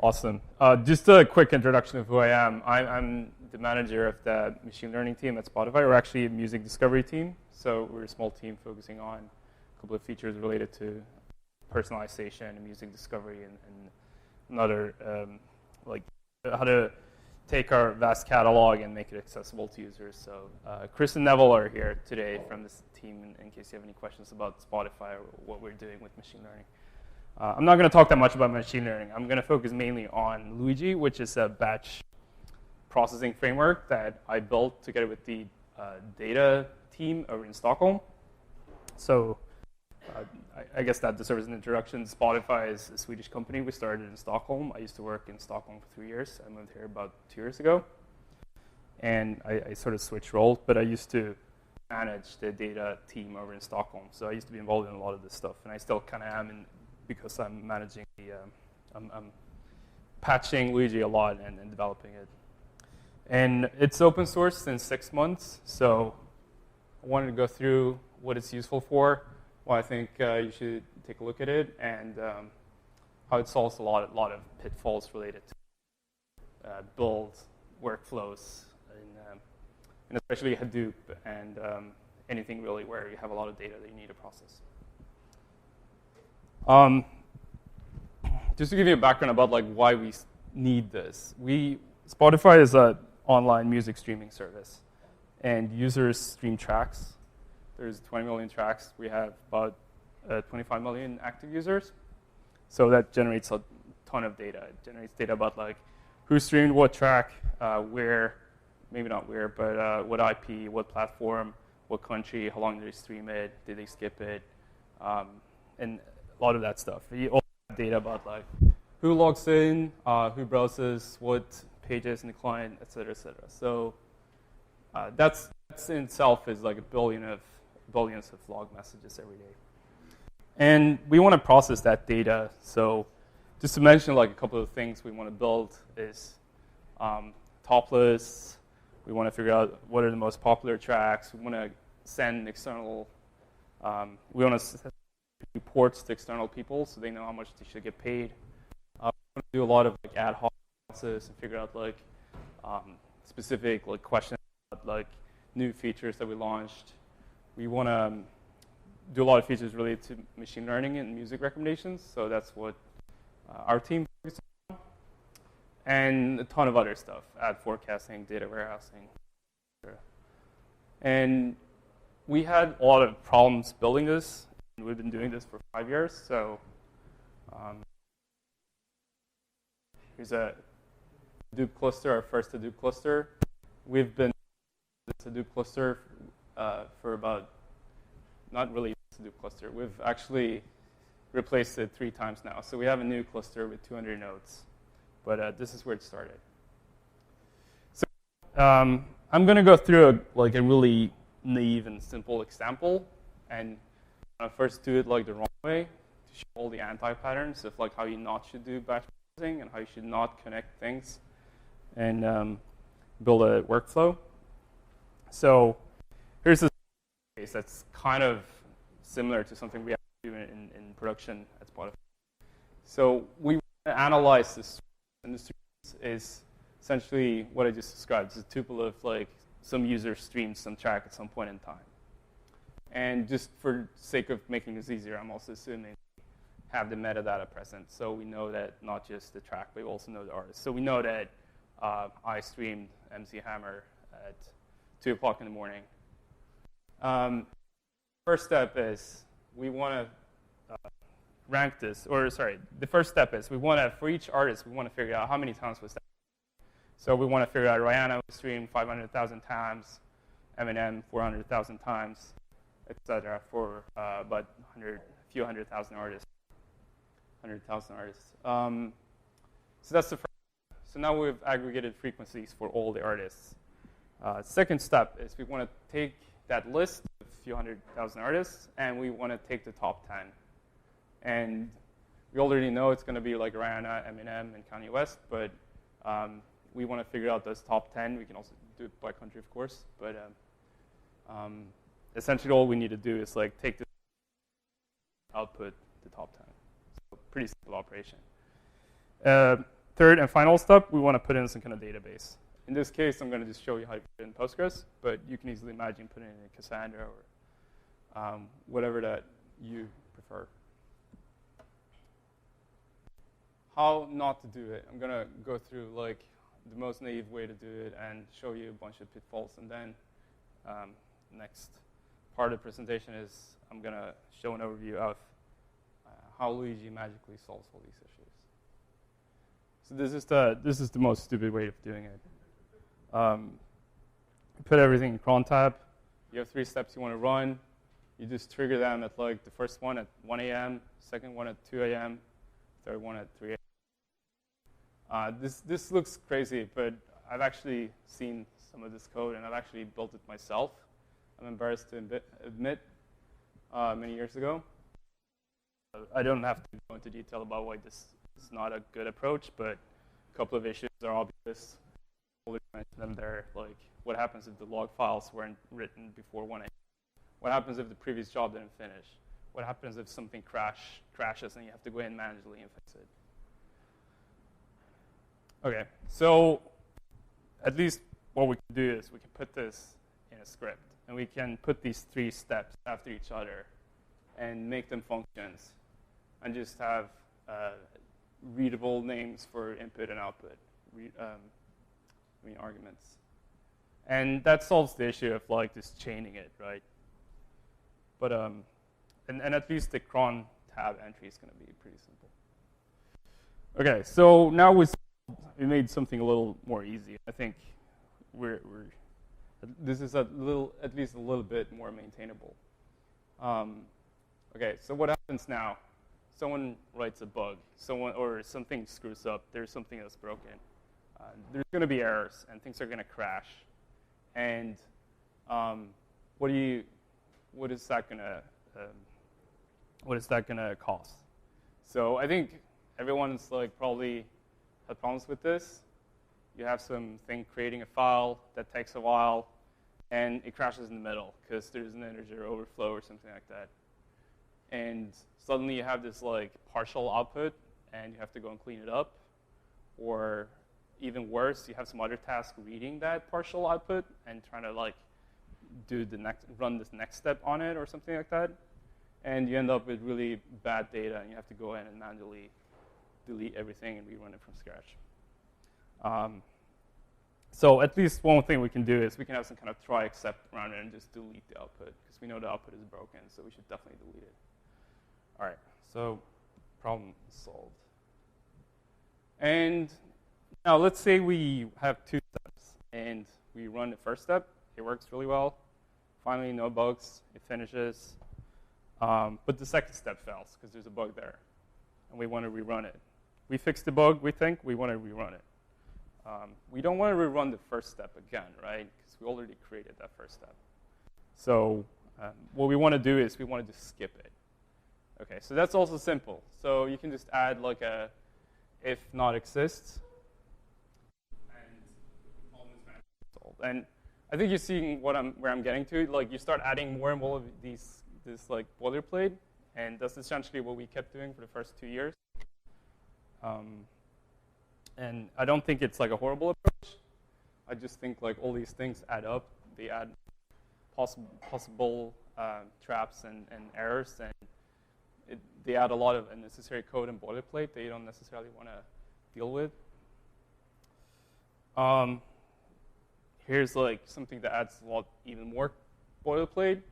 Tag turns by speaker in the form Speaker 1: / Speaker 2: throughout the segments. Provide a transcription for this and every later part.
Speaker 1: Awesome. Just a quick introduction of who I am. I'm the manager of the machine learning team at Spotify. We're actually a music discovery team, so we're a small team focusing on a couple of features related to personalization and music discovery and another, like how to take our vast catalog and make it accessible to users. So Chris and Neville are here today from this team in case you have any questions about Spotify or what we're doing with machine learning. I'm not going to talk that much about machine learning. I'm going to focus mainly on Luigi, which is a batch processing framework that I built together with the data team over in Stockholm. So I guess that deserves an introduction. Spotify is a Swedish company. We started in Stockholm. I used to work in Stockholm for 3 years. I moved here about 2 years ago. And I sort of switched roles, but I used to manage the data team over in Stockholm. So I used to be involved in a lot of this stuff, and I still kind of am because I'm managing I'm patching Luigi a lot and developing it. And it's open source since 6 months, so I wanted to go through what it's useful for, why I think you should take a look at it, and how it solves a lot of pitfalls related to build workflows, and especially Hadoop and anything really where you have a lot of data that you need to process. Just to give you a background about like why we need this, Spotify is an online music streaming service, and users stream tracks. There's 20 million tracks. We have about 25 million active users, so that generates a ton of data. It generates data about like who streamed what track, where, maybe not where, but what IP, what platform, what country, how long did they stream it, did they skip it, and a lot of that stuff. You also have data about like who logs in, who browses, what pages in the client, et cetera, et cetera. So that's in itself is like billions of log messages every day. And we want to process that data. So just to mention like a couple of things we want to build is Toplist. We want to figure out what are the most popular tracks. We want to send external, we want to send reports to external people so they know how much they should get paid. We want to do a lot of like ad hoc analysis and figure out like specific like questions about like new features that we launched. We want to do a lot of features related to machine learning and music recommendations. So that's what our team focuses on. And a ton of other stuff, ad forecasting, data warehousing, etc. And we had a lot of problems building this. And we've been doing this for 5 years. So here's a Hadoop cluster, our first Hadoop cluster. We've been this Hadoop cluster for about, not really this Hadoop cluster. We've actually replaced it 3 times now. So we have a new cluster with 200 nodes. But this is where it started. So I'm going to go through a really naive and simple example. And I first do it like the wrong way to show all the anti-patterns of like how you not should do batch processing and how you should not connect things and build a workflow. So here's a case that's kind of similar to something we have to do in production at Spotify. So we want to analyze this, and this is essentially what I just described. It's a tuple of like some user streamed some track at some point in time. And just for sake of making this easier, I'm also assuming we have the metadata present. So we know that not just the track, but we also know the artist. So we know that I streamed MC Hammer at 2 o'clock in the morning. First step is we want to rank this, or sorry, the first step is we want to, for each artist, we want to figure out how many times was that. So we want to figure out Rihanna streamed 500,000 times, Eminem 400,000 times, etc. for about a few hundred thousand artists. 100,000 artists. So that's the first. So now we've aggregated frequencies for all the artists. Second step is we want to take that list of a few 100,000 artists, and we want to take the top 10. And we already know it's going to be like Rihanna, Eminem, and Kanye West, but we want to figure out those top 10. We can also do it by country, of course, but essentially all we need to do is like take the output the top 10. So pretty simple operation. third and final step, we want to put in some kind of database. In this case, I'm going to just show you how to put it in Postgres, but you can easily imagine putting it in Cassandra or whatever that you prefer. How not to do it. I'm going to go through like the most naive way to do it and show you a bunch of pitfalls. And then next part of the presentation is I'm going to show an overview of how Luigi magically solves all these issues. So this is the most stupid way of doing it. Put everything in cron tab. You have 3 steps you want to run. You just trigger them at like the first one at 1 a.m., second one at 2 a.m., third one at 3 a.m. This looks crazy, but I've actually seen some of this code, and I've actually built it myself. I'm embarrassed to admit many years ago. I don't have to go into detail about why this is not a good approach, but a couple of issues are obvious. I'll mention them there, like what happens if the log files weren't written before 1 a.m.? What happens if the previous job didn't finish? What happens if something crashes and you have to go in manually and fix it? Okay, so at least what we can do is we can put this in a script, and we can put these 3 steps after each other and make them functions, and just have readable names for input and output, arguments. And that solves the issue of like just chaining it, right? But and at least the cron tab entry is going to be pretty simple. Okay, so now we made something a little more easy. I think this is at least a little bit more maintainable. Okay, so what happens now? Someone writes a bug, or something screws up. There's something that's broken. There's going to be errors, and things are going to crash. And what is that going to cost? So I think everyone's like probably had problems with this. You have something creating a file that takes a while, and it crashes in the middle because there's an integer overflow or something like that. And suddenly you have this like partial output, and you have to go and clean it up. Or even worse, you have some other task reading that partial output and trying to like run this next step on it or something like that. And you end up with really bad data, and you have to go in and manually delete everything and rerun it from scratch. So at least one thing we can do is we can have some kind of try except around it and just delete the output, because we know the output is broken, so we should definitely delete it. All right, so problem solved. And now let's say we have 2 steps, and we run the first step. It works really well. Finally, no bugs. It finishes. But the second step fails because there's a bug there, and we want to rerun it. We fixed the bug, we think. We want to rerun it. We don't want to rerun the first step again, right? Because we already created that first step. So what we want to do is we want to just skip it. Okay, so that's also simple. So you can just add like a if not exists, and the problem is magically solved. And I think you're seeing where I'm getting to. Like you start adding more and more of this like boilerplate, and that's essentially what we kept doing for the first 2 years. And I don't think it's like a horrible approach. I just think like all these things add up. They add possible traps and errors, and they add a lot of unnecessary code and boilerplate that you don't necessarily want to deal with. Here's like something that adds a lot even more boilerplate.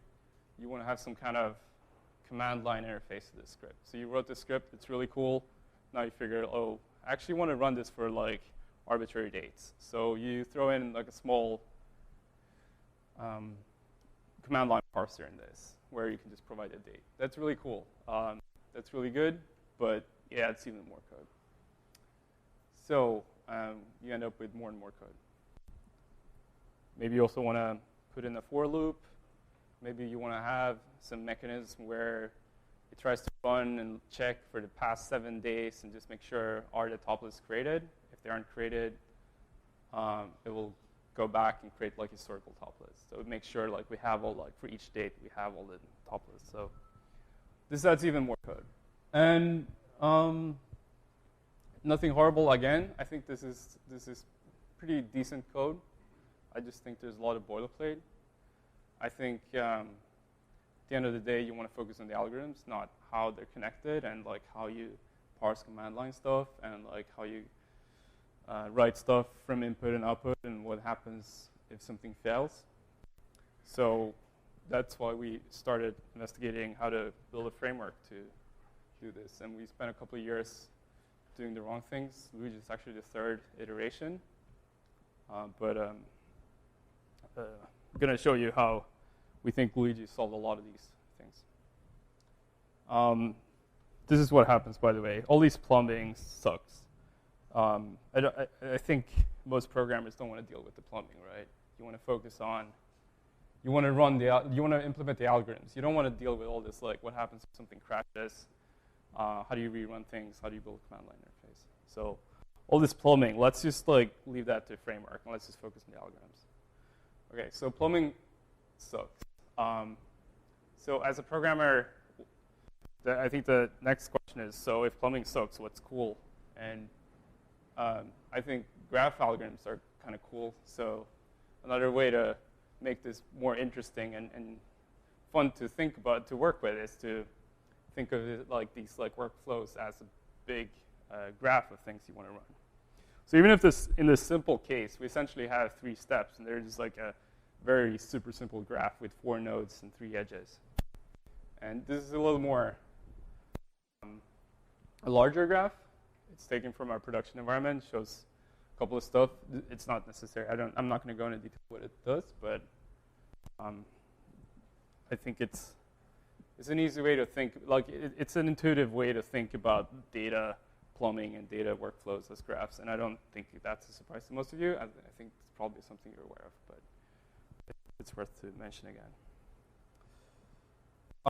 Speaker 1: You want to have some kind of command line interface to this script. So you wrote this script, it's really cool. Now you figure, oh, I actually want to run this for like arbitrary dates. So you throw in like a small command line parser in this, where you can just provide a date. That's really cool. That's really good, but yeah, it's even more code. So you end up with more and more code. Maybe you also want to put in a for loop. Maybe you want to have some mechanism where it tries to run and check for the past 7 days and just make sure are the toplists created. If they aren't created, it will go back and create like historical toplists. So it makes sure like we have all like for each date we have all the toplists. So this adds even more code. And Nothing horrible again. I think this is pretty decent code. I just think there's a lot of boilerplate. I think at the end of the day, you want to focus on the algorithms, not how they're connected and like how you parse command line stuff and like how you write stuff from input and output and what happens if something fails. So that's why we started investigating how to build a framework to do this. And we spent a couple of years doing the wrong things. Luigi is actually the third iteration. I'm going to show you how we think Luigi solved a lot of these things. This is what happens, by the way. All these plumbing sucks. I think most programmers don't want to deal with the plumbing, right? You want to focus on, you want to implement the algorithms. You don't want to deal with all this, like what happens if something crashes, how do you rerun things, how do you build a command line interface. So all this plumbing, let's just like leave that to a framework and let's just focus on the algorithms. Okay, so plumbing sucks. So as a programmer, I think the next question is, so if plumbing sucks, what's cool? And I think graph algorithms are kind of cool. So another way to make this more interesting and fun to think about, to work with, is to think of it like these like workflows as a big graph of things you want to run. So even if in this simple case, we essentially have 3 steps, and there's just like a very super simple graph with 4 nodes and 3 edges. And this is a little more a larger graph. It's taken from our production environment, shows a couple of stuff. It's not necessary. I'm not going to go into detail what it does, but I think it's an easy way to think. Like it's an intuitive way to think about data plumbing and data workflows as graphs. And I don't think that's a surprise to most of you. I think it's probably something you're aware of, but it's worth to mention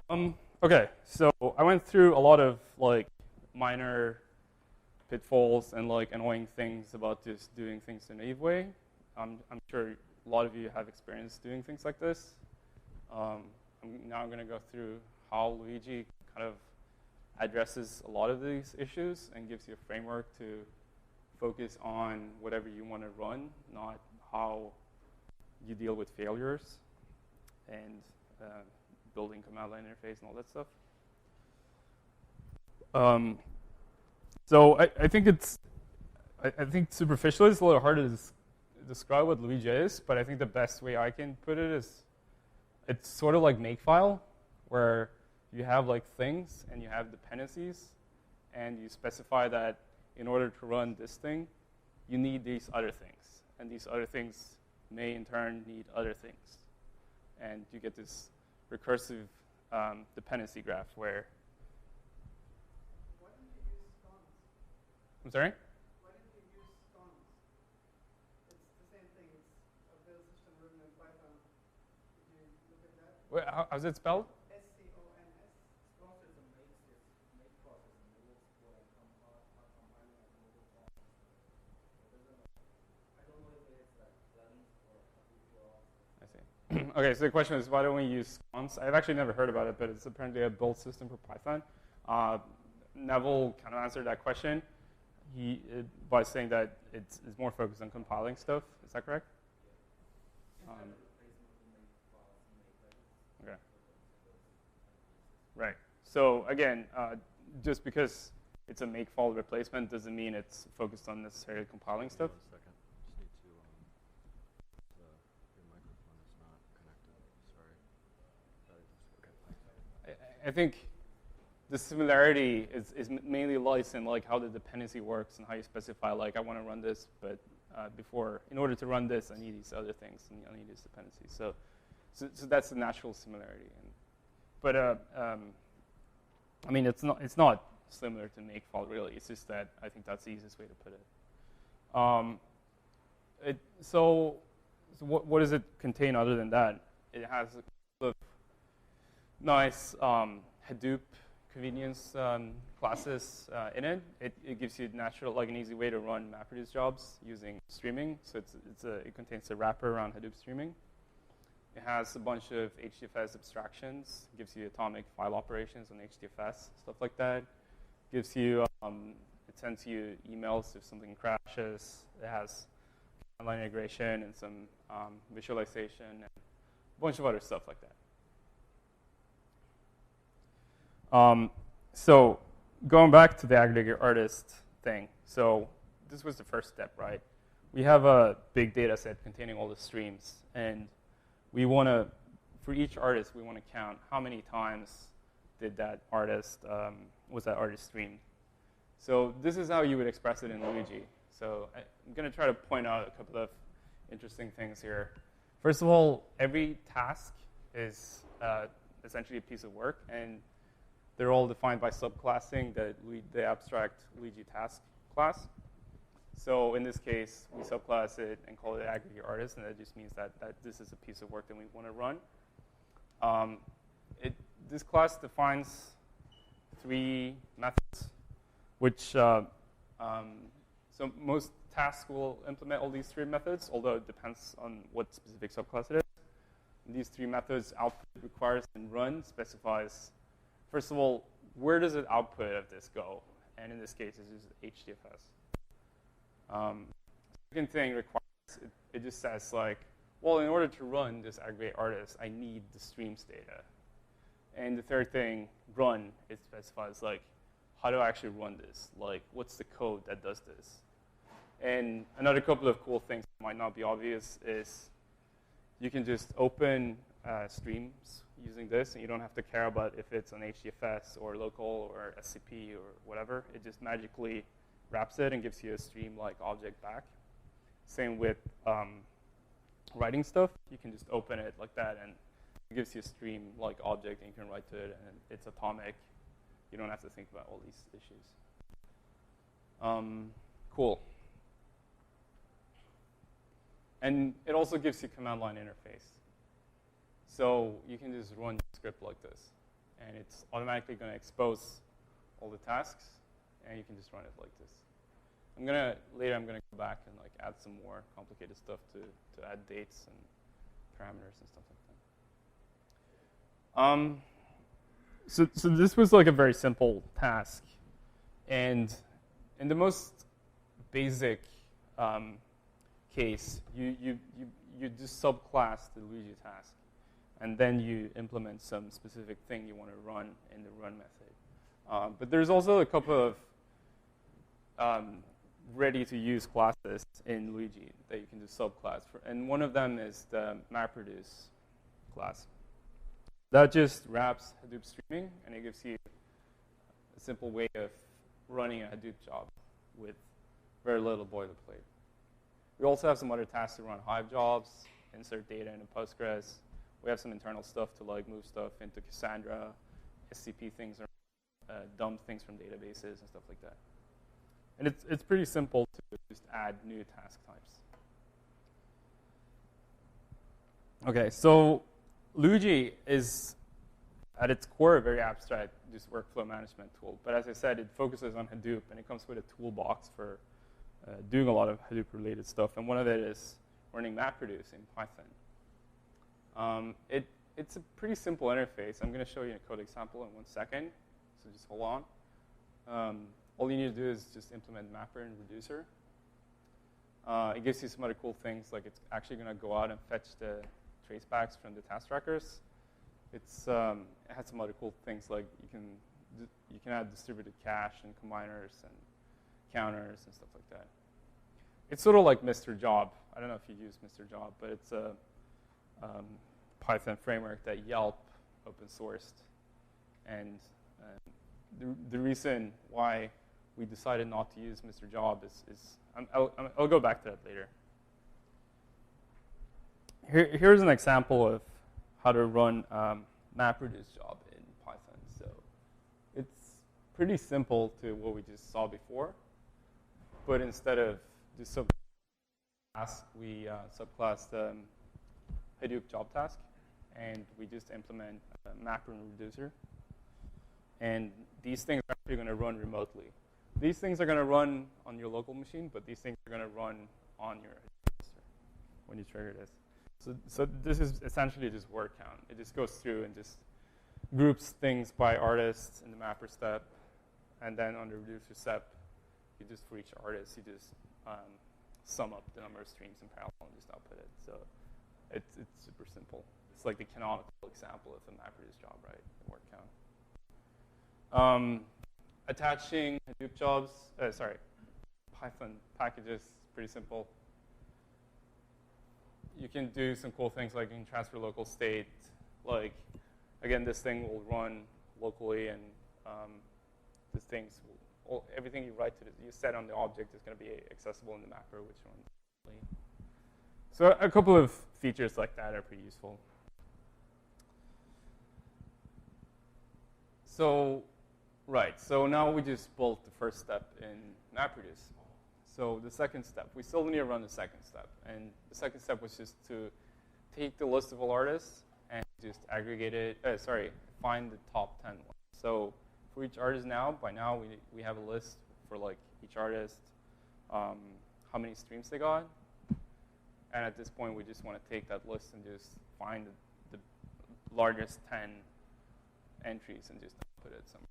Speaker 1: again. Okay, so I went through a lot of like minor pitfalls and like annoying things about just doing things in a naive way. I'm sure a lot of you have experience doing things like this. I'm going to go through how Luigi kind of addresses a lot of these issues and gives you a framework to focus on whatever you want to run, not how you deal with failures and building command line interface and all that stuff. So I think superficially it's a little hard to describe what Luigi is, but I think the best way I can put it is it's sort of like Makefile, where you have like things and you have dependencies, and you specify that in order to run this thing, you need these other things, and these other things may in turn need other things, and you get this recursive dependency graph where.
Speaker 2: Why didn't you use sconce?
Speaker 1: I'm sorry?
Speaker 2: Why didn't you use sconce? It's the same thing. It's a build system written in Python. Did you look at that?
Speaker 1: Wait, how's it spelled?
Speaker 2: S-C-O-N-S.
Speaker 3: Sconce is a make process, and it looks like compiling a global file. I don't know if it's like plugins or Hadoop or.
Speaker 1: I see. Okay, so the question is, why don't we use sconce? I've actually never heard about it, but it's apparently a build system for Python. Neville kind of answered that question by saying that it's more focused on compiling stuff. Is that correct? Okay. Right. So again, just because it's a Makefile replacement doesn't mean it's focused on necessarily compiling stuff.
Speaker 4: 1 second. Just need to, your microphone is not connected. Sorry. Okay.
Speaker 1: I think the similarity is mainly lies in like how the dependency works and how you specify like I want to run this, but in order to run this, I need these other things and I need these dependencies. So that's the natural similarity. But I mean, it's not similar to Makefile really. It's just that I think that's the easiest way to put it. So what does it contain other than that? It has a couple of nice Hadoop convenience classes in it. It gives you like an easy way to run MapReduce jobs using streaming. So it contains a wrapper around Hadoop streaming. It has a bunch of HDFS abstractions. Gives you atomic file operations on HDFS, stuff like that. Gives you It sends you emails if something crashes. It has online integration and some visualization and a bunch of other stuff like that. So going back to the aggregate artist thing. So this was the first step, right? We have a big data set containing all the streams. And we want to, for each artist, we want to count how many times did that artist, was that artist streamed. So this is how you would express it in Luigi. So I'm going to try to point out a couple of interesting things here. First of all, every task is essentially a piece of work, and they're all defined by subclassing the abstract Luigi task class. So in this case, we subclass it and call it aggregate artist, and that just means that this is a piece of work that we want to run. This class defines 3 methods, which so most tasks will implement all these 3 methods, although it depends on what specific subclass it is. And these 3 methods, output, requires, and run, specifies, first of all, where does the output of this go? And in this case, this is HDFS. Second thing requires, it just says like, well, in order to run this aggregate artist, I need the streams data. And the third thing, run, it specifies like, how do I actually run this? Like, what's the code that does this? And another couple of cool things that might not be obvious is you can just open streams using this, and you don't have to care about if it's on HDFS or local or SCP or whatever. It just magically wraps it and gives you a stream-like object back. Same with writing stuff. You can just open it like that, and it gives you a stream-like object, and you can write to it, and it's atomic. You don't have to think about all these issues. Cool. And it also gives you command line interface. So you can just run your script like this, and it's automatically going to expose all the tasks, and you can just run it like this. Later I'm gonna go back and like add some more complicated stuff to add dates and parameters and stuff like that. So this was like a very simple task, and in the most basic case, you just subclass the Luigi task, and then you implement some specific thing you want to run in the run method. But there's also a couple of ready-to-use classes in Luigi that you can do subclass for. And one of them is the MapReduce class. That just wraps Hadoop streaming, and it gives you a simple way of running a Hadoop job with very little boilerplate. We also have some other tasks to run Hive jobs, insert data into Postgres. We have some internal stuff to like move stuff into Cassandra, SCP things, or dump things from databases and stuff like that. And it's pretty simple to just add new task types. Okay, so Luigi is, at its core, a very abstract just workflow management tool. But as I said, it focuses on Hadoop, and it comes with a toolbox for doing a lot of Hadoop-related stuff. And one of it is running MapReduce in Python. It's a pretty simple interface. I'm going to show you a code example in 1 second, so just hold on. All you need to do is just implement mapper and reducer. It gives you some other cool things, like it's actually going to go out and fetch the tracebacks from the task trackers. It has some other cool things, like you can add distributed cache and combiners and counters and stuff like that. It's sort of like mrjob. I don't know if you use mrjob, but it's a Python framework that Yelp open sourced. And the reason why we decided not to use mrjob is I'll go back to that later. Here's an example of how to run MapReduce job in Python. So it's pretty simple to what we just saw before, but instead of just subclass, we subclass the Hadoop job task, and we just implement mapper and reducer. And these things are actually going to run remotely. These things are going to run on your local machine, but these things are going to run on your register when you trigger this. So this is essentially just word count. It just goes through and just groups things by artist in the mapper step, and then on the reducer step, you just for each artist, you just sum up the number of streams in parallel and just output it. So it's super simple. It's like the canonical example of a MapReduce job, right? The word count. Attaching Hadoop jobs, Python packages, pretty simple. You can do some cool things like you can transfer local state. Like, again, this thing will run locally, and these things, everything you write to this, you set on the object is going to be accessible in the mapper, which runs locally. So a couple of features like that are pretty useful. So, so now we just built the first step in MapReduce. So the second step, we still need to run the second step. And the second step was just to take the list of all artists and just aggregate it, find the top 10 ones. So for each artist now, by now we have a list for like each artist, how many streams they got. And at this point, we just want to take that list and just find the largest 10 entries and just put it somewhere.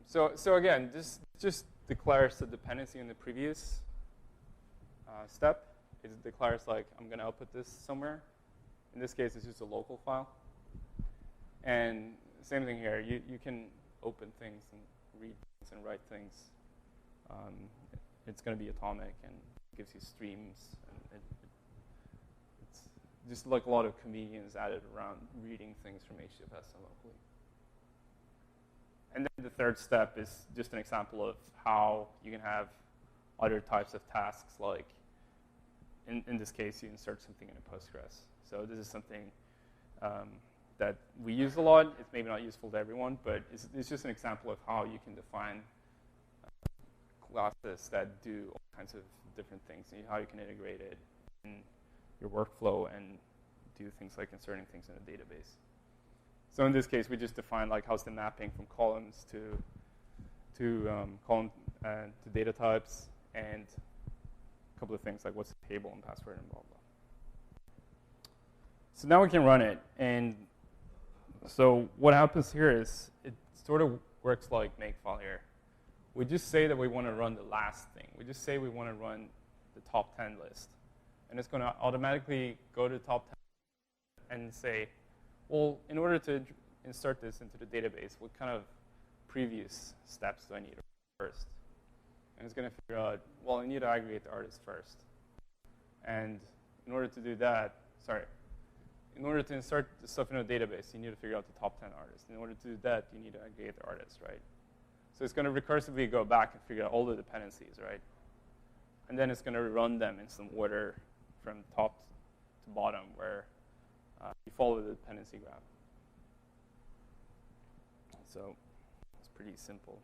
Speaker 1: So again, this just declares the dependency in the previous step. It declares like, I'm going to output this somewhere. In this case, it's just a local file. And same thing here. You can open things and read things and write things. It's going to be atomic and gives you streams. And it's just like a lot of convenience added around reading things from HDFS and locally. And then the third step is just an example of how you can have other types of tasks, like in this case, you insert something in a Postgres. So this is something that we use a lot. It's maybe not useful to everyone, but it's just an example of how you can define classes that do all kinds of different things, and how you can integrate it in your workflow and do things like inserting things in a database. So in this case, we just define like how's the mapping from columns to data types, and a couple of things like what's the table and password and blah blah. So now we can run it, and so what happens here is it sort of works like Makefile here. We just say that we want to run the last thing. We just say we want to run the top 10 list, and it's going to automatically go to the top 10 and say, well, in order to insert this into the database, what kind of previous steps do I need first? And it's going to figure out, well, I need to aggregate the artist first. And in order to do that, in order to insert the stuff in a database, you need to figure out the top 10 artists. In order to do that, you need to aggregate the artists, right? So it's going to recursively go back and figure out all the dependencies, right? And then it's going to run them in some order from top to bottom, where you follow the dependency graph. So it's pretty simple.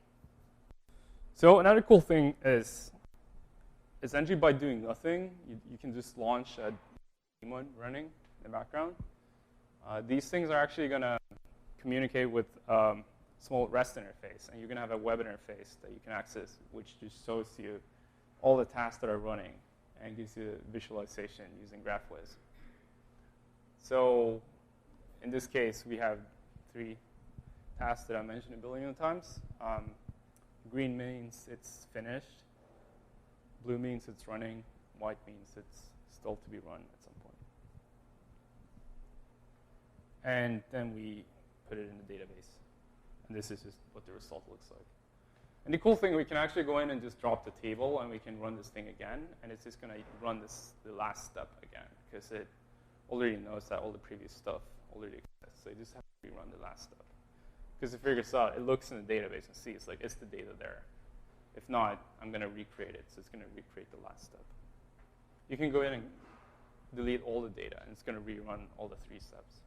Speaker 1: So another cool thing is essentially by doing nothing, you can just launch a daemon running in the background. These things are actually going to communicate with small REST interface, and you're going to have a web interface that you can access, which just shows you all the tasks that are running and gives you visualization using GraphWiz. So in this case, we have 3 tasks that I mentioned a billion times. Green means it's finished. Blue means it's running. White means it's still to be run at some point. And then we put it in the database. And this is just what the result looks like. And the cool thing, we can actually go in and just drop the table, and we can run this thing again. And it's just going to run the last step again, because it already knows that all the previous stuff already exists. So you just have to rerun the last step. Because it figures out, it looks in the database and sees, like, is the data there? If not, I'm going to recreate it. So it's going to recreate the last step. You can go in and delete all the data, and it's going to rerun all the 3 steps.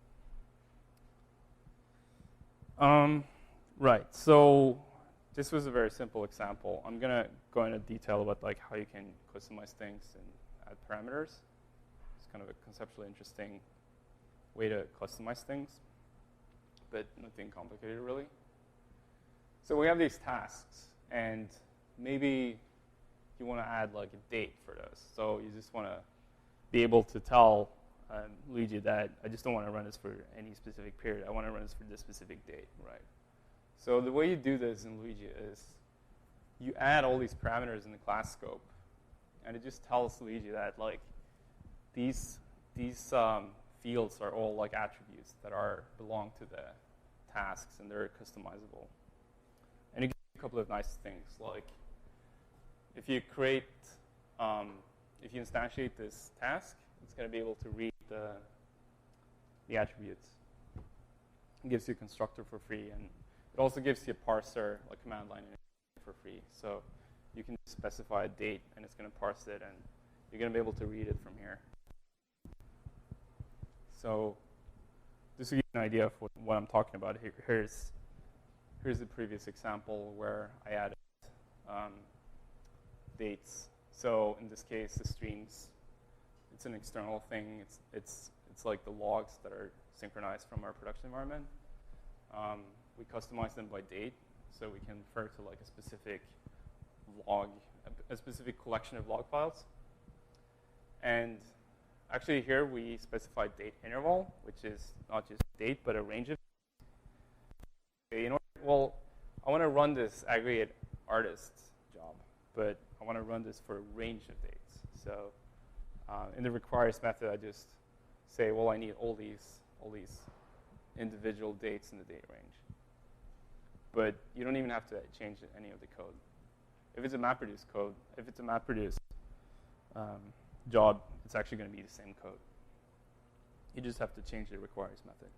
Speaker 1: Right, so this was a very simple example. I'm going to go into detail about like how you can customize things and add parameters. It's kind of a conceptually interesting way to customize things, but nothing complicated really. So we have these tasks, and maybe you want to add like a date for those. So you just want to be able to tell Luigi that I just don't want to run this for any specific period. I want to run this for this specific date, right? So the way you do this in Luigi is you add all these parameters in the class scope, and it just tells Luigi that like these fields are all like attributes that belong to the tasks, and they're customizable. And it gives you a couple of nice things, like if you create, if you instantiate this task, it's going to be able to read the attributes. It gives you a constructor for free, and it also gives you a parser, like command line for free. So you can specify a date, and it's going to parse it, and you're going to be able to read it from here. So just to give you an idea of what I'm talking about, here's the previous example where I added dates. So in this case, the streams, it's an external thing. It's like the logs that are synchronized from our production environment. We customize them by date, so we can refer to like a specific log, a specific collection of log files. And actually here we specify date interval, which is not just date, but a range of. Okay, well, I want to run this aggregate artist job, but I want to run this for a range of dates. So in the requires method, I just say, well, I need all these individual dates in the date range. But you don't even have to change any of the code. If it's a MapReduce code, if it's a MapReduce job, it's actually going to be the same code. You just have to change the requires method.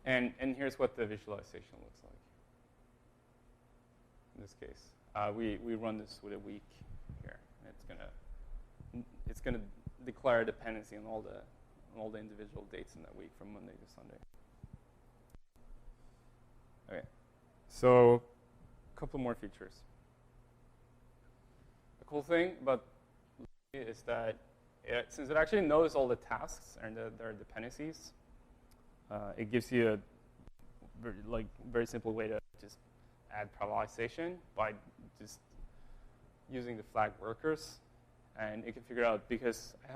Speaker 1: And here's what the visualization looks like. In this case, we run this with a week here, and it's gonna declare a dependency on all the individual dates in that week from Monday to Sunday. Okay, so a couple more features. The cool thing about Luigi is that since it actually knows all the tasks and their dependencies, it gives you a very simple way to just add parameterization by just using the flag workers, and it can figure out, because I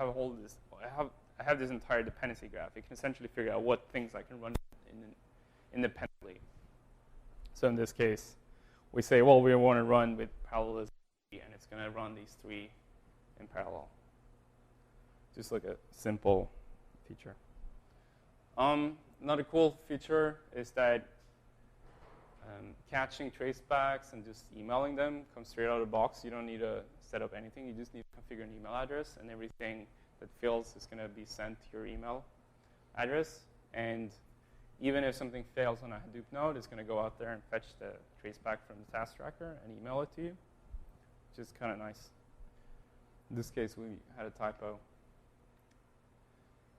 Speaker 1: have this entire dependency graph. It can essentially figure out what things I can run independently. So in this case, we say, well, we want to run with parallelism, and it's going to run these three in parallel. Just like a simple feature. Another cool feature is that catching tracebacks and just emailing them comes straight out of the box. You don't need to set up anything. You just need to configure an email address, and everything that fails is going to be sent to your email address. And even if something fails on a Hadoop node, it's going to go out there and fetch the traceback from the task tracker and email it to you, which is kind of nice. In this case, we had a typo.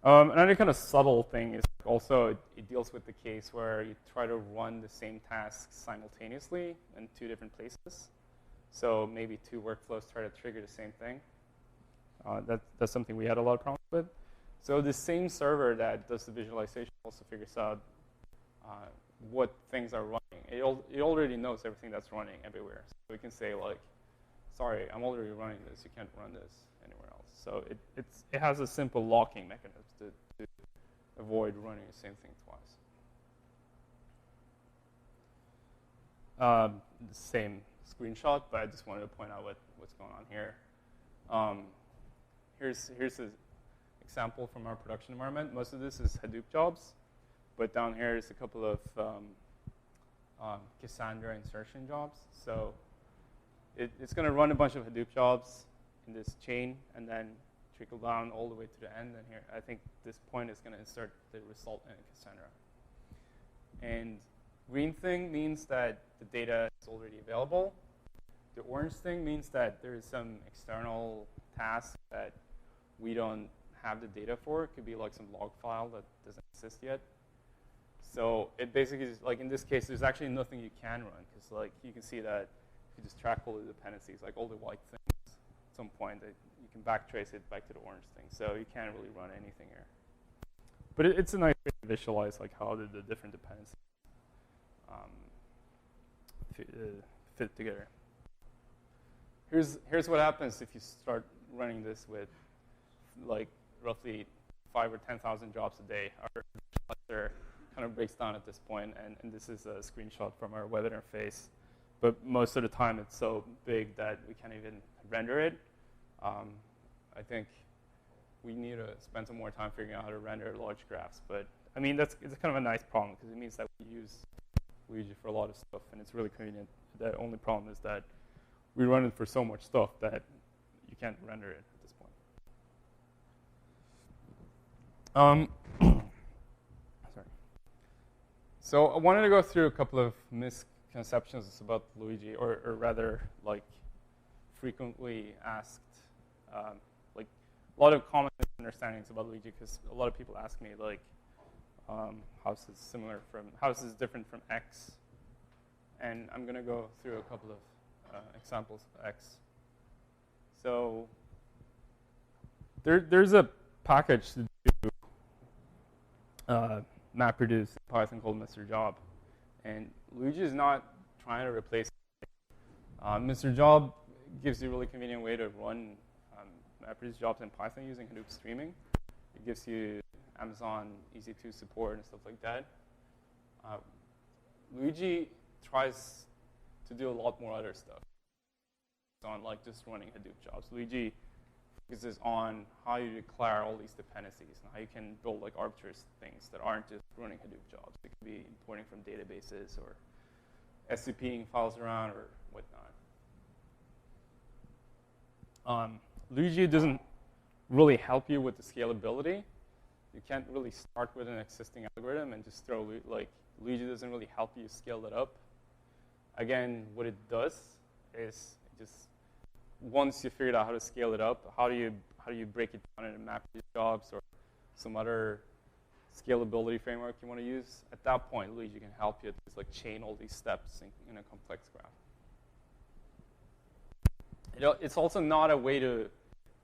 Speaker 1: Another kind of subtle thing is also it deals with the case where you try to run the same tasks simultaneously in two different places. So maybe two workflows try to trigger the same thing. That's something we had a lot of problems with. So the same server that does the visualization also figures out what things are running. It already knows everything that's running everywhere. So we can say, like, sorry, I'm already running this. You can't run this anywhere else. So it has a simple locking mechanism to avoid running the same thing twice. The same screenshot, but I just wanted to point out what's going on here. Here's an example from our production environment. Most of this is Hadoop jobs, but down here is a couple of Cassandra insertion jobs. So it's going to run a bunch of Hadoop jobs in this chain, and then trickle down all the way to the end. And here, I think this point is going to insert the result in Cassandra. And green thing means that the data is already available. The orange thing means that there is some external task that we don't have the data for. It could be like some log file that doesn't exist yet. So it basically is, like in this case, there's actually nothing you can run, because like you can see that if you just track all the dependencies, like all the white things, at some point that you can backtrace it back to the orange thing. So you can't really run anything here. But it's a nice way to visualize like how the different dependencies fit together. Here's what happens if you start running this with like roughly 5,000 or 10,000 jobs a day. Our visualizer kind of breaks down at this point, and this is a screenshot from our web interface but most of the time it's so big that we can't even render it. I think we need to spend some more time figuring out how to render large graphs. But I mean, it's kind of a nice problem because it means that we use Luigi for a lot of stuff, and it's really convenient. The only problem is that we run it for so much stuff that you can't render it at this point. Sorry. So I wanted to go through a couple of misconceptions about Luigi, or rather, like, frequently asked, like, a lot of common misunderstandings about Luigi, because a lot of people ask me, like, how is this different from X? And I'm going to go through a couple of examples of X. So there's a package to do MapReduce in Python called mrjob. And Luigi is not trying to replace it. mrjob gives you a really convenient way to run MapReduce jobs in Python using Hadoop streaming. It gives you Amazon EC2 support and stuff like that. Luigi tries to do a lot more other stuff on like just running Hadoop jobs. Luigi focuses on how you declare all these dependencies and how you can build like arbitrary things that aren't just running Hadoop jobs. It could be importing from databases or SCPing files around or whatnot. Luigi doesn't really help you with the scalability. You can't really start with an existing algorithm and just throw, like, Luigi doesn't really help you scale it up. Again, what it does is just, once you figured out how to scale it up, how do you break it down into MapReduce jobs or some other scalability framework you want to use? At that point, Luigi can help you just like chain all these steps in a complex graph. It's also not a way to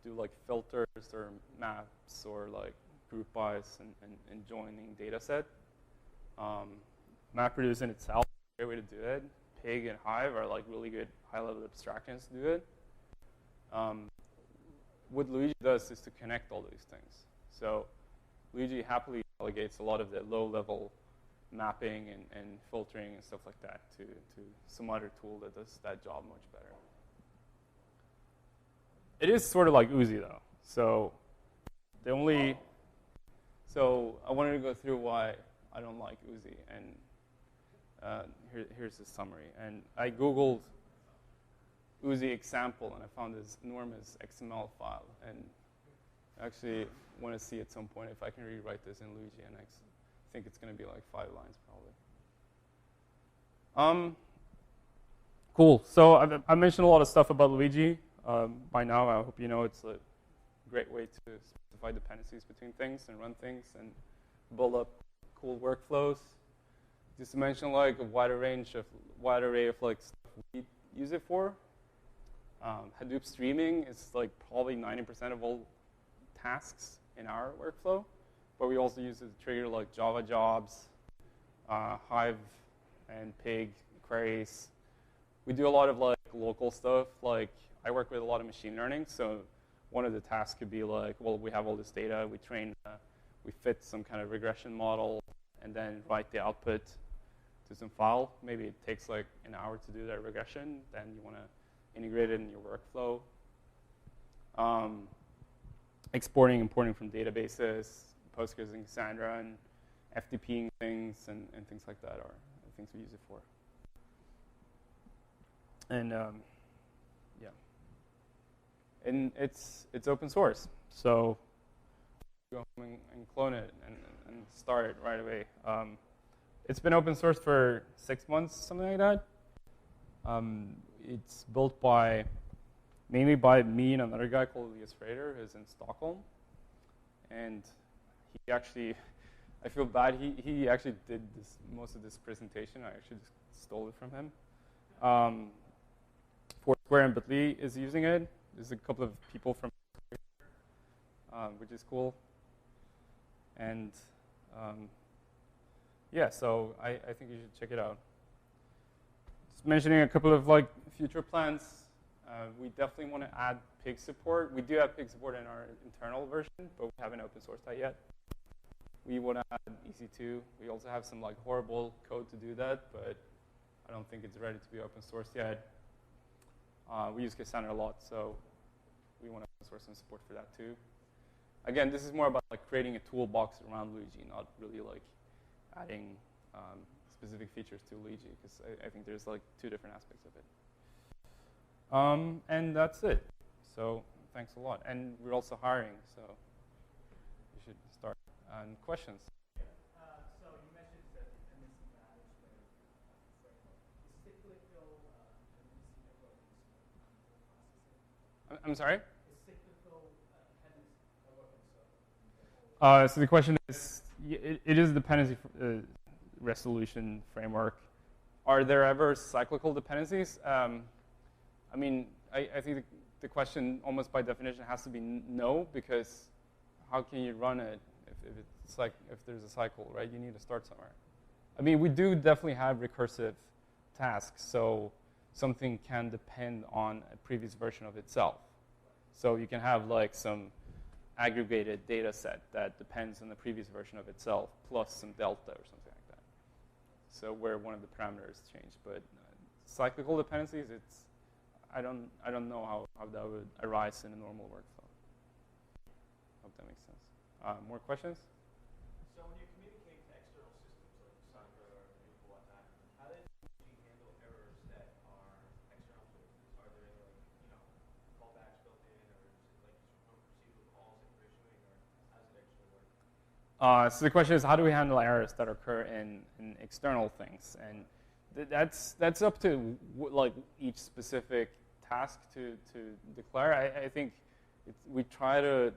Speaker 1: do like filters or maps or like group bys and joining data set. MapReduce in itself is a great way to do it. Pig and Hive are like really good high-level abstractions to do it. What Luigi does is to connect all these things. So Luigi happily delegates a lot of the low-level mapping and filtering and stuff like that to some other tool that does that job much better. It is sort of like Oozie, though. So I wanted to go through why I don't like Oozie, and here's the summary. And I Googled Oozie example, and I found this enormous XML file. And I actually want to see at some point if I can rewrite this in Luigi, and I think it's going to be like 5 lines probably. Cool. So I mentioned a lot of stuff about Luigi. By now, I hope you know it's a great way to specify dependencies between things and run things and build up cool workflows. Just to mention like a wide array of like stuff we use it for. Hadoop streaming is like probably 90% of all tasks in our workflow, but we also use it to trigger like Java jobs, Hive and Pig queries. We do a lot of like local stuff. Like I work with a lot of machine learning, so one of the tasks could be like, well, we have all this data, we fit some kind of regression model, and then write the output to some file. Maybe it takes like an hour to do that regression. Then you want to integrate it in your workflow. Exporting, importing from databases, Postgres and Cassandra, and FTPing things and things like that are the things we use it for. And yeah, and it's open source, so go home and clone it and start it right away. It's been open source for 6 months, something like that. It's built mainly by me and another guy called Elias Frater, who's in Stockholm. And he actually, I feel bad, he actually did most of this presentation. I actually just stole it from him. Foursquare and Bitly is using it. There's a couple of people from which is cool. And yeah, so I think you should check it out. Just mentioning a couple of like future plans. We definitely want to add Pig support. We do have Pig support in our internal version, but we haven't open sourced that yet. We want to add EC2. We also have some like horrible code to do that, but I don't think it's ready to be open source yet. We use Cassandra a lot, so we want to open source and support for that too. Again, this is more about like creating a toolbox around Luigi, not really like adding specific features to Luigi, because I think there's like two different aspects of it. And that's it. So thanks a lot. And we're also hiring, so you should start. Questions?
Speaker 3: So you mentioned that dependency management framework. Is cyclical dependency networking processing?
Speaker 1: I'm sorry?
Speaker 3: Is cyclical dependency networking
Speaker 1: So the question is, it is a dependency resolution framework. Are there ever cyclical dependencies? I mean, I think the question almost by definition has to be no, because how can you run it if it's like if there's a cycle, right? You need to start somewhere. I mean, we do definitely have recursive tasks, so something can depend on a previous version of itself. So you can have like some aggregated data set that depends on the previous version of itself plus some delta or something like that. So where one of the parameters changed, but cyclical dependencies, I don't know how that would arise in a normal workflow. Hope that makes sense. More questions?
Speaker 3: So when you communicate to external systems like Cassandra or anything like that, how does you handle errors that are external to it? Are there like, callbacks built in, or is it like just run procedural calls that you're issuing, or how does it actually work?
Speaker 1: So the question is, how do we handle errors that occur in external things? And that's up to like each specific task to declare. I think we try to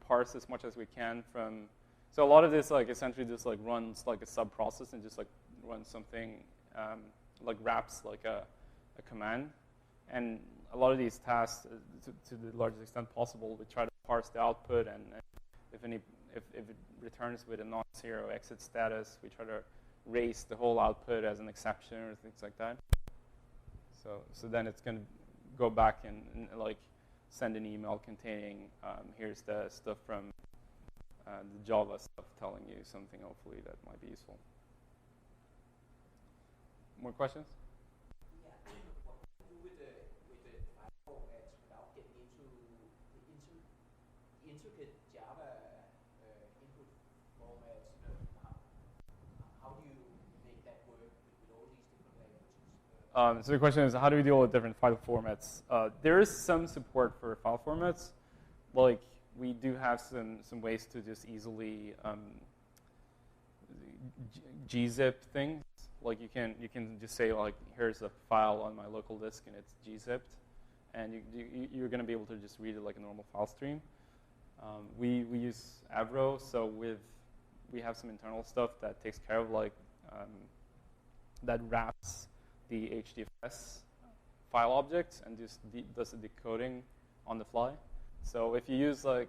Speaker 1: parse as much as we can from. So a lot of this like essentially just like runs like a sub process and just like runs something like wraps like a command. And a lot of these tasks, to the largest extent possible, we try to parse the output, and if it returns with a non-zero exit status, we try to raise the whole output as an exception or things like that. So then it's going to go back and like send an email containing here's the stuff from the Java stuff telling you something hopefully that might be useful. More questions?
Speaker 5: Yeah, what do you do with the file formats without getting into the intricate Java input formats? How do you make that work with all these different languages?
Speaker 1: So the question is, how do we deal with different file formats? There is some support for file formats. Like, we do have some ways to just easily gzip things. Like, you can just say, like, here's a file on my local disk, and it's gzipped. And you're going to be able to just read it like a normal file stream. We use Avro, so we have some internal stuff that takes care of, like, that wraps the HDFS file objects and just does the decoding on the fly. So if you use like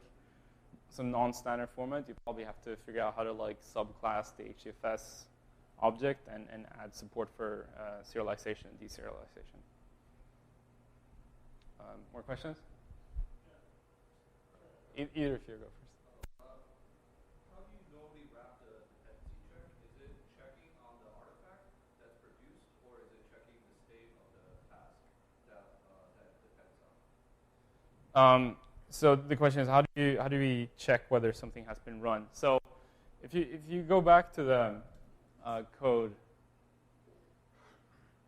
Speaker 1: some non-standard format, you probably have to figure out how to like subclass the HDFS object and add support for serialization and deserialization. More questions? Either of you go first.
Speaker 6: How do you normally wrap the dependency check? Is it checking on the artifact that's produced, or is it checking the state of the task that depends on?
Speaker 1: So the question is, how do we check whether something has been run? So if you go back to the code,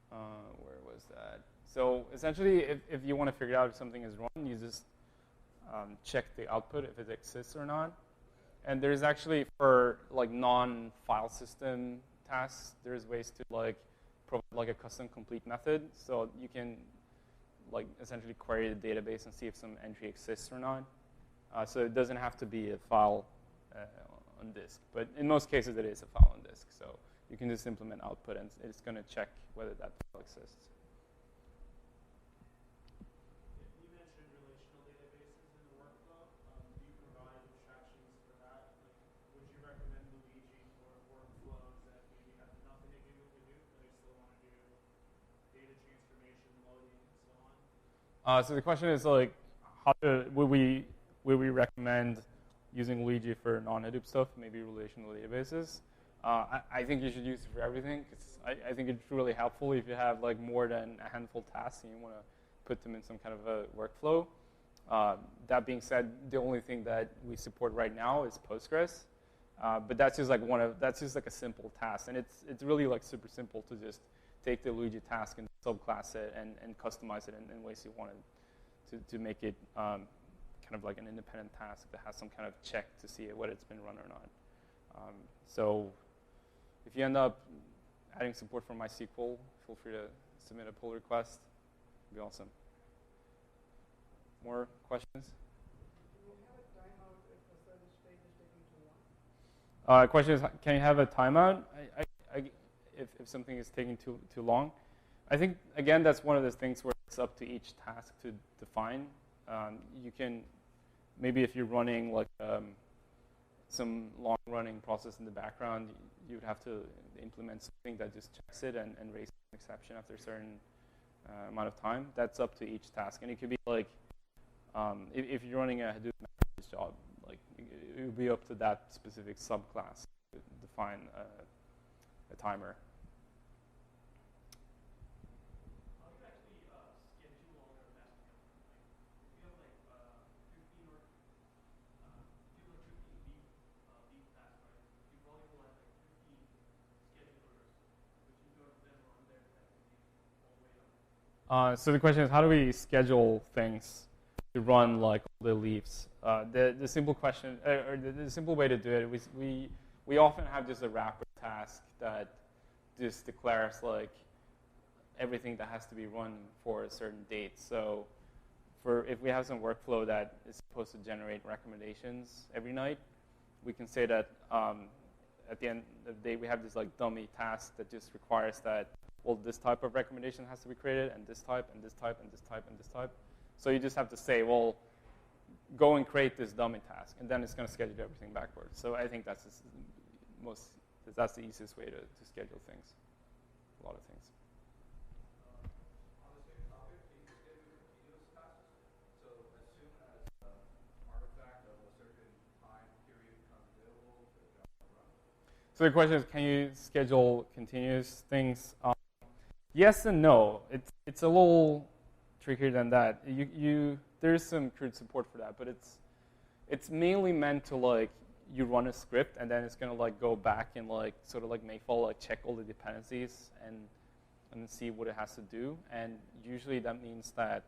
Speaker 1: where was that? So essentially, if you want to figure out if something is run, you just check the output if it exists or not. And there's actually, for like non-file system tasks, there's ways to like provide like a custom complete method. So you can like essentially query the database and see if some entry exists or not. So it doesn't have to be a file on disk, but in most cases it is a file on disk. So you can just implement output, and it's going to check whether that file exists.
Speaker 3: You mentioned relational databases in the workflow. Do you provide abstractions for that? Like, would you recommend Luigi for workflows that maybe have nothing to do with Hadoop, but they still want to do data transformation, loading, and so on?
Speaker 1: So the question is like, would we recommend using Luigi for non-Hadoop stuff, maybe relational databases? I think you should use it for everything, because I think it's really helpful if you have like more than a handful of tasks and you want to put them in some kind of a workflow. That being said, the only thing that we support right now is Postgres, but that's just like that's just like a simple task, and it's really like super simple to just take the Luigi task and subclass it and customize it in ways you want it to make it kind of like an independent task that has some kind of check to see whether it's been run or not. So if you end up adding support for MySQL, feel free to submit a pull request. It'd be awesome. More questions?
Speaker 2: Do you have a timeout if the service state is taking too long?
Speaker 1: Question is, can you have a timeout if something is taking too long? I think, again, that's one of those things where it's up to each task to define. You can, maybe if you're running like some long-running process in the background, you would have to implement something that just checks it and raises an exception after a certain amount of time. That's up to each task. And it could be like, if you're running a Hadoop MapReduce job, like it would be up to that specific subclass to define a timer.
Speaker 3: How do you actually schedule all your tasks? If you have like 15 or if you have like 15 deep tasks, right? You probably will have like 15 schedulers, which you don't then run their activities all the way up.
Speaker 1: So the question is, how do we schedule things to run like all the leaves? The simple question, or the simple way to do it, we often have just a wrapper task that just declares like everything that has to be run for a certain date. So if we have some workflow that is supposed to generate recommendations every night, we can say that at the end of the day we have this like dummy task that just requires that, well, this type of recommendation has to be created, and this type, and this type, and this type, and this type. So you just have to say, well, go and create this dummy task, and then it's going to schedule everything backwards. So I think that's the easiest way to schedule things, a lot of things.
Speaker 6: On the same topic, can you schedule continuous tasks? So as soon as an artifact of a certain time period becomes available, the job will run.
Speaker 1: So the question is, can you schedule continuous things? Yes and no. It's a little trickier than that. There's some crude support for that, but it's mainly meant to like you run a script and then it's gonna like go back and like sort of like makefile like check all the dependencies and see what it has to do. And usually that means that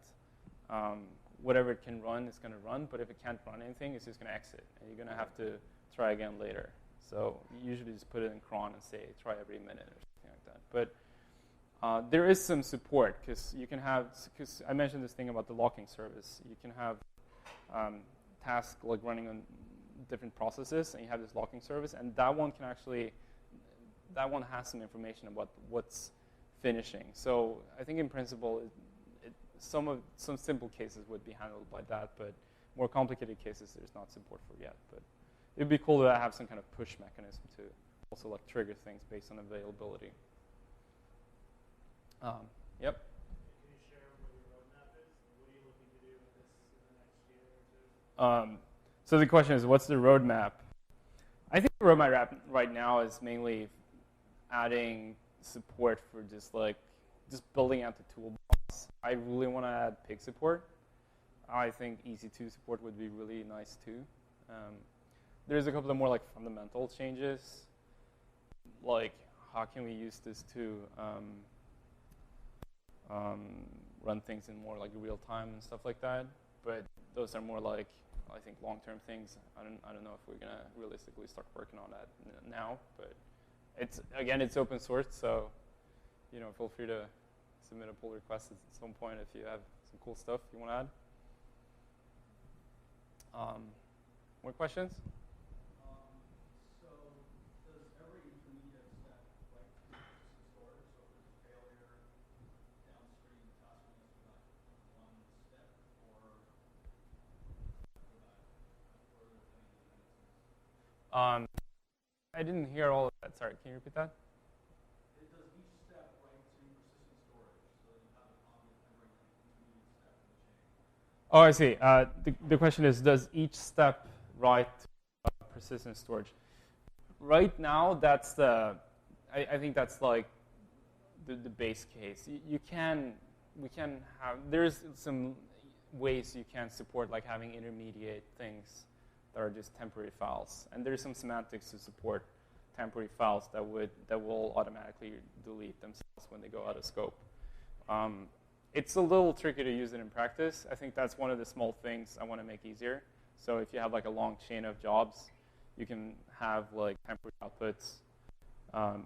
Speaker 1: whatever it can run is gonna run, but if it can't run anything, it's just gonna exit, and you're gonna have to try again later. So you usually just put it in cron and say try every minute or something like that. But there is some support, because you can have, because I mentioned this thing about the locking service. You can have tasks like running on different processes, and you have this locking service, and that one has some information about what's finishing. So I think in principle, some simple cases would be handled by that, but more complicated cases there's not support for yet. But it'd be cool to have some kind of push mechanism to also like trigger things based on availability. Yep.
Speaker 3: Can you share what your roadmap is? What are you looking to do with this in the next year or two?
Speaker 1: So the question is, what's the roadmap? I think the roadmap right now is mainly adding support for just building out the toolbox. I really want to add pig support. I think EC2 support would be really nice too. There's a couple of more like fundamental changes, like how can we use this to run things in more like real time and stuff like that. But those are more like, I think, long-term things. I don't know if we're gonna realistically start working on that now. But it's open source, so feel free to submit a pull request at some point if you have some cool stuff you want to add. More questions?
Speaker 6: So does every intermediate step write to persistent storage? So if there's a failure downstream, the task only has to go back one step, or go back further with any dependencies?
Speaker 1: I didn't hear all of that. Sorry, can you repeat that?
Speaker 6: Does each step write to persistent storage so that you have a copy of every intermediate step in the chain?
Speaker 1: Oh, I see. The question is, does each step write to persistent storage? Right now, that's I think that's like the base case. We can have, there's some ways you can support like having intermediate things that are just temporary files. And there's some semantics to support temporary files that will automatically delete themselves when they go out of scope. It's a little tricky to use it in practice. I think that's one of the small things I want to make easier. So if you have like a long chain of jobs, you can have like temporary outputs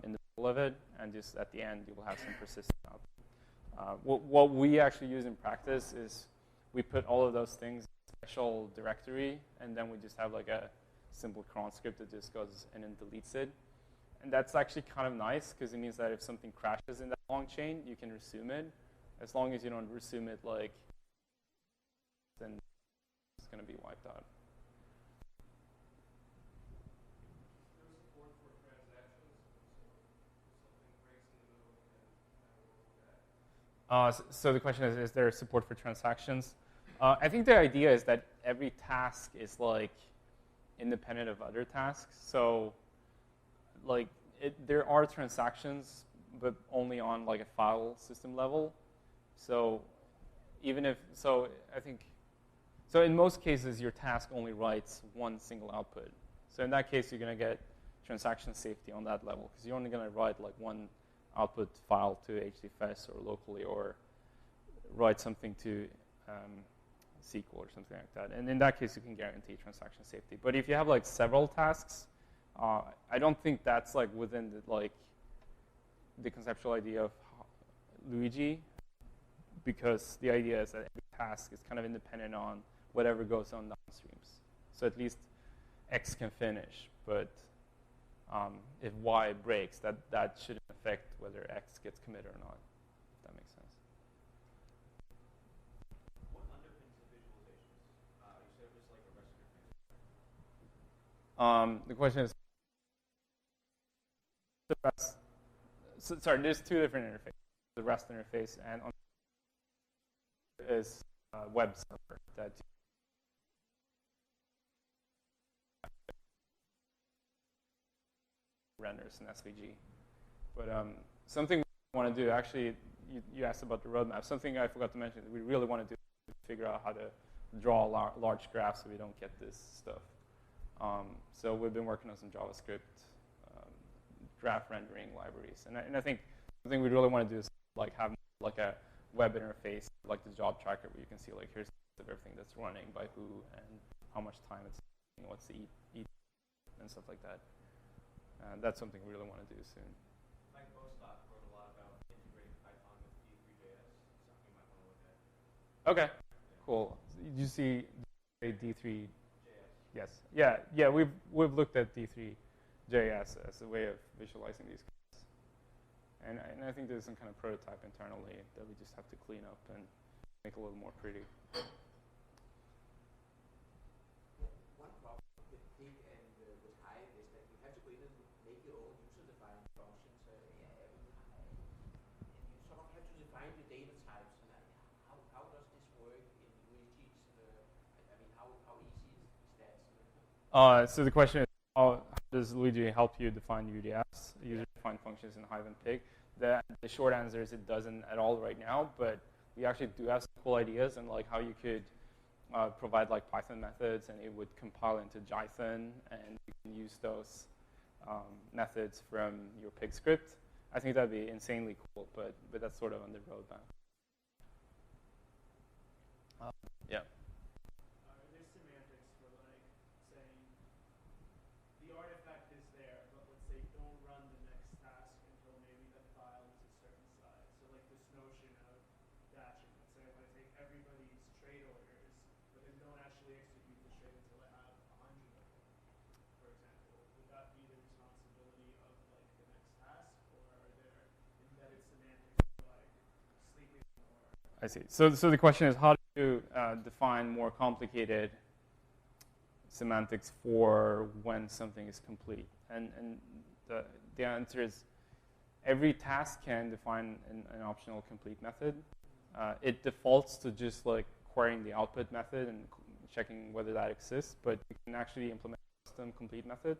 Speaker 1: in the middle of it, and just at the end you will have some persistent output. What we actually use in practice is we put all of those things in a special directory, and then we just have like a simple cron script that just goes in and deletes it. And that's actually kind of nice because it means that if something crashes in that long chain, you can resume it. As long as you don't resume it like, then it's going to be wiped out.
Speaker 6: Is there support for transactions? So if something breaks in the middle, we can have a look at.
Speaker 1: So the question is there support for transactions? I think the idea is that every task is like independent of other tasks. So like there are transactions, but only on like a file system level. So even if, so I think, so in most cases your task only writes one single output. So in that case you're going to get transaction safety on that level because you're only going to write like one output file to HDFS or locally, or write something to SQL or something like that. And in that case you can guarantee transaction safety. But if you have like several tasks, I don't think that's like within the conceptual idea of Luigi, because the idea is that every task is kind of independent on whatever goes on downstreams. So at least X can finish, but if Y breaks, that shouldn't affect whether X gets committed or not, if that makes sense.
Speaker 3: What underpins the visualizations? You said it was like a REST interface.
Speaker 1: The question is, the REST, sorry, there's two different interfaces. The REST interface and on is a web server that renders an SVG. But something we want to do, actually, you asked about the roadmap. Something I forgot to mention that we really want to do is figure out how to draw large graphs so we don't get this stuff. So we've been working on some JavaScript graph rendering libraries. And I think something we really want to do is like have like a web interface, like the job tracker, where you can see like here's of everything that's running by who and how much time it's taking, what's the eat and stuff like that. And that's something we really want to do soon.
Speaker 3: Mike Bostock wrote a lot about integrating Python with D3.js, something you might want to look at.
Speaker 1: Okay, cool. Did you see D3?
Speaker 3: JS.
Speaker 1: Yes. Yeah. We've looked at D3.js as a way of visualizing these guys, and I think there's some kind of prototype internally that we just have to clean up and make a little more pretty.
Speaker 5: One problem with big and with high is that you have to go in and make your own user-defined functions, and you sort of have to define your data types. And how does this work in Luigi's? I mean, how easy is that?
Speaker 1: So the question is, how does Luigi help you define UDFs, user-defined functions in Hive and Pig? The short answer is it doesn't at all right now, but we actually do have some cool ideas and like how you could provide like Python methods and it would compile into Jython and you can use those methods from your Pig script. I think that'd be insanely cool, but that's sort of on the roadmap. Yeah.
Speaker 7: There's semantics for like saying the artifact is there, but let's say don't run the next task until maybe the file is a certain size. So like this notion of batching. Let's say I want to take everybody's trade orders, but then don't actually execute the trade until I have 100 of them, for example. Would that be the responsibility of like the next task, or are there embedded semantics for like sleeping or?
Speaker 1: I see. So the question is, how do you define more complicated semantics for when something is complete? And the answer is, every task can define an optional complete method. It defaults to just like querying the output method and checking whether that exists, but you can actually implement a custom complete method.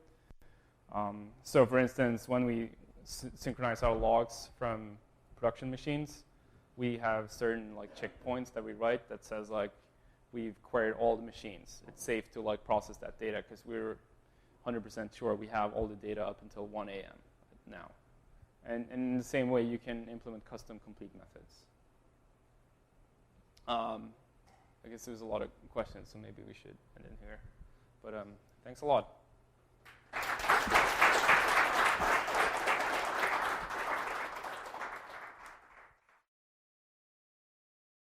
Speaker 1: So for instance, when we synchronize our logs from production machines, we have certain like checkpoints that we write that says like we've queried all the machines. It's safe to like process that data because we're 100% sure we have all the data up until 1 a.m. now. And in the same way, you can implement custom complete methods. I guess there's a lot of questions, so maybe we should end in here. But thanks a lot.